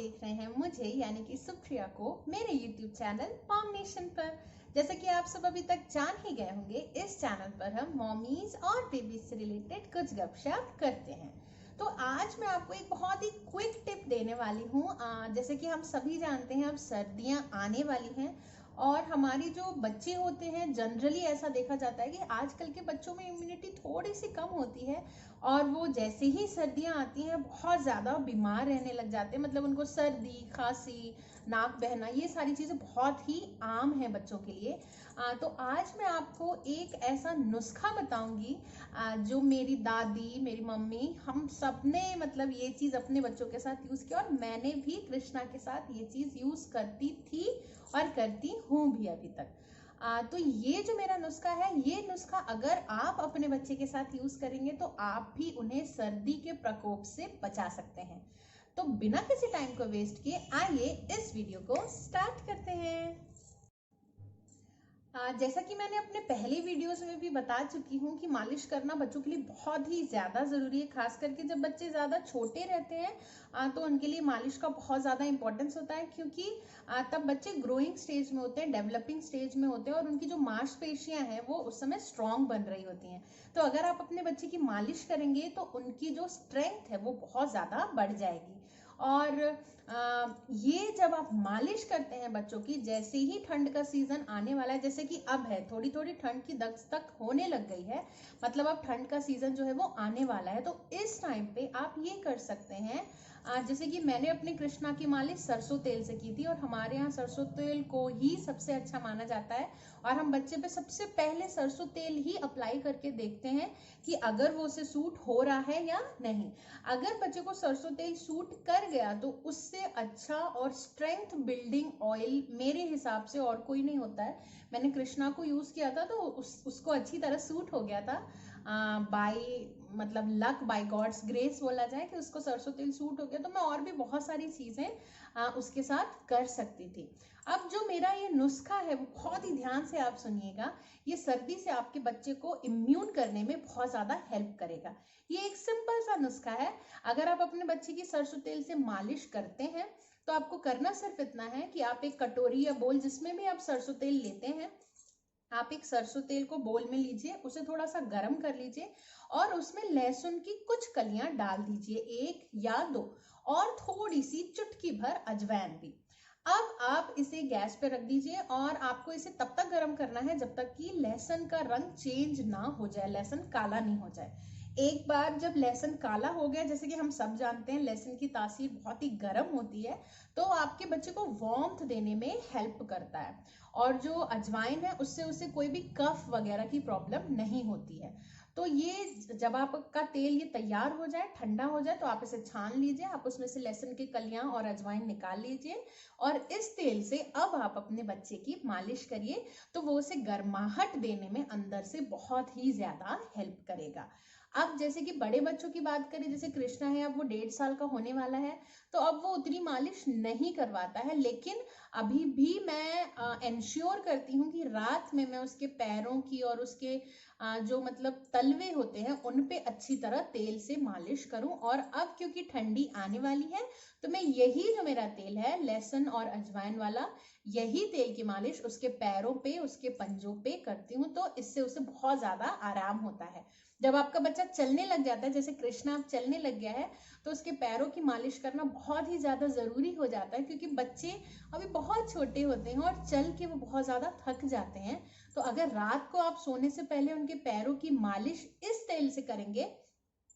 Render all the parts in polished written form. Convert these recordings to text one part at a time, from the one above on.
देख रहे हैं मुझे यानी कि सुप्रिया को मेरे YouTube चैनल मॉम नेशन पर। जैसे कि आप सब अभी तक जान ही गए होंगे, इस चैनल पर हम मॉमीज और बेबीज से रिलेटेड कुछ गपशप करते हैं। तो आज मैं आपको एक बहुत ही क्विक टिप देने वाली हूँ। जैसे कि हम सभी जानते हैं अब सर्दियाँ आने वाली हैं और हमारी जो बच्चे होते हैं, जनरली ऐसा देखा जाता है कि आजकल के बच्चों में इम्यूनिटी थोड़ी सी कम होती है और वो जैसे ही सर्दियां आती हैं बहुत ज़्यादा बीमार रहने लग जाते हैं। मतलब उनको सर्दी, खांसी, नाक बहना, ये सारी चीज़ें बहुत ही आम है बच्चों के लिए। तो आज मैं आपको एक ऐसा नुस्खा बताऊंगी जो मेरी दादी, मेरी मम्मी, हम सब ने मतलब ये चीज़ अपने बच्चों के साथ यूज़ किया और मैंने भी कृष्णा के साथ ये चीज़ यूज़ करती थी और करती हूँ भी अभी तक। तो ये जो मेरा नुस्खा है, ये नुस्खा अगर आप अपने बच्चे के साथ यूज करेंगे तो आप भी उन्हें सर्दी के प्रकोप से बचा सकते हैं। तो बिना किसी टाइम को वेस्ट किए आइए इस वीडियो को स्टार्ट करते हैं। जैसा कि मैंने अपने पहले वीडियोस में भी बता चुकी हूँ कि मालिश करना बच्चों के लिए बहुत ही ज़्यादा ज़रूरी है। खास करके जब बच्चे ज़्यादा छोटे रहते हैं तो उनके लिए मालिश का बहुत ज़्यादा इंपॉर्टेंस होता है, क्योंकि तब बच्चे ग्रोइंग स्टेज में होते हैं, डेवलपिंग स्टेज में होते हैं और उनकी जो मांसपेशियां हैं वो उस समय स्ट्रांग बन रही होती हैं। तो अगर आप अपने बच्चे की मालिश करेंगे तो उनकी जो स्ट्रेंथ है वो बहुत ज़्यादा बढ़ जाएगी। और ये जब आप मालिश करते हैं बच्चों की, जैसे ही ठंड का सीजन आने वाला है, जैसे कि अब है, थोड़ी थोड़ी ठंड की दस्तक होने लग गई है, मतलब अब ठंड का सीजन जो है वो आने वाला है। तो इस टाइम पे आप ये कर सकते हैं, जैसे कि मैंने अपने कृष्णा की मालिश सरसों तेल से की थी और हमारे यहाँ सरसों तेल को ही सबसे अच्छा माना जाता है और हम बच्चे पे सबसे पहले सरसों तेल ही अप्लाई करके देखते हैं कि अगर वो उसे सूट हो रहा है या नहीं। अगर बच्चे को सरसों तेल सूट कर गया तो उससे अच्छा और स्ट्रेंथ बिल्डिंग ऑयल मेरे हिसाब से और कोई नहीं होता है। मैंने कृष्णा को यूज किया था तो उसको अच्छी तरह सूट हो गया था। बाय मतलब लक, बाय गॉड्स ग्रेस बोला जाए कि उसको सरसों तेल सूट हो गया, तो मैं और भी बहुत सारी चीजें उसके साथ कर सकती थी। अब जो मेरा ये नुस्खा है वो बहुत ही ध्यान से आप सुनिएगा, ये सर्दी से आपके बच्चे को इम्यून करने में बहुत ज्यादा हेल्प करेगा। ये एक सिंपल सा नुस्खा है। अगर आप अपने बच्चे की सरसों तेल से मालिश करते हैं तो आपको करना सिर्फ इतना है कि आप एक कटोरी या बोल जिसमें भी आप सरसों तेल लेते हैं, आप एक सरसों तेल को बोल में लीजिए, उसे थोड़ा सा गर्म कर लीजिए और उसमें लहसुन की कुछ कलियां डाल दीजिए, 1 या 2, और थोड़ी सी चुटकी भर अजवाइन भी। अब आप इसे गैस पे रख दीजिए और आपको इसे तब तक गर्म करना है जब तक कि लहसुन का रंग चेंज ना हो जाए, लहसुन काला नहीं हो जाए। एक बार जब लहसुन काला हो गया, जैसे कि हम सब जानते हैं लहसुन की तासीर बहुत ही गर्म होती है, तो आपके बच्चे को वार्मथ देने में हेल्प करता है और जो अजवाइन है उससे उसे कोई भी कफ वगैरह की प्रॉब्लम नहीं होती है। तो ये जब आपका तेल ये तैयार हो जाए, ठंडा हो जाए, तो आप इसे छान लीजिए, आप उसमें से लहसुन की कलियां और अजवाइन निकाल लीजिए और इस तेल से अब आप अपने बच्चे की मालिश करिए, तो वो उसे गर्माहट देने में अंदर से बहुत ही ज्यादा हेल्प करेगा। अब जैसे कि बड़े बच्चों की बात करें, जैसे कृष्णा है, अब वो 1.5 साल का होने वाला है, तो अब वो उतनी मालिश नहीं करवाता है, लेकिन अभी भी मैं इंश्योर करती हूँ कि रात में मैं उसके पैरों की और उसके जो मतलब तलवे होते हैं उन पे अच्छी तरह तेल से मालिश करूं। और अब क्योंकि ठंडी आने वाली है तो मैं यही जो मेरा तेल है लहसुन और अजवाइन वाला, यही तेल की मालिश उसके पैरों पे, उसके पंजों पे करती हूँ, तो इससे उसे बहुत ज्यादा आराम होता है। जब आपका बच्चा चलने लग जाता है, जैसे कृष्णा अब चलने लग गया है, तो उसके पैरों की मालिश करना बहुत ही ज्यादा जरूरी हो जाता है, क्योंकि बच्चे अभी बहुत छोटे होते हैं और चल के वो बहुत ज्यादा थक जाते हैं। तो अगर रात को आप सोने से पहले उनके पैरों की मालिश इस तेल से करेंगे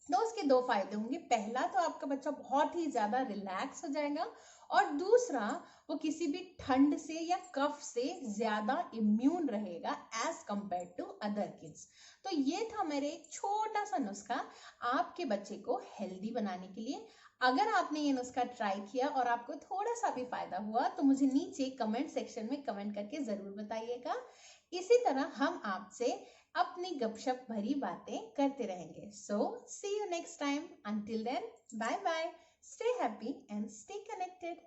तो उसके 2 फायदे होंगे। पहला तो आपका बच्चा बहुत ही ज्यादा रिलैक्स हो जाएगा और दूसरा वो किसी भी ठंड से या कफ से ज्यादा इम्यून रहेगा as compare to other kids. तो ये था मेरे एक छोटा सा नुस्खा आपके बच्चे को हेल्दी बनाने के लिए। अगर आपने ये नुस्खा ट्राई किया और आपको थोड़ा सा भी फायदा हुआ तो मुझे नीचे कमेंट सेक्शन में कमेंट करके जरूर बताइएगा। इसी तरह हम आपसे अपनी गपशप भरी बातें करते रहेंगे। So see you next time, until then bye bye, stay happy and stay connected.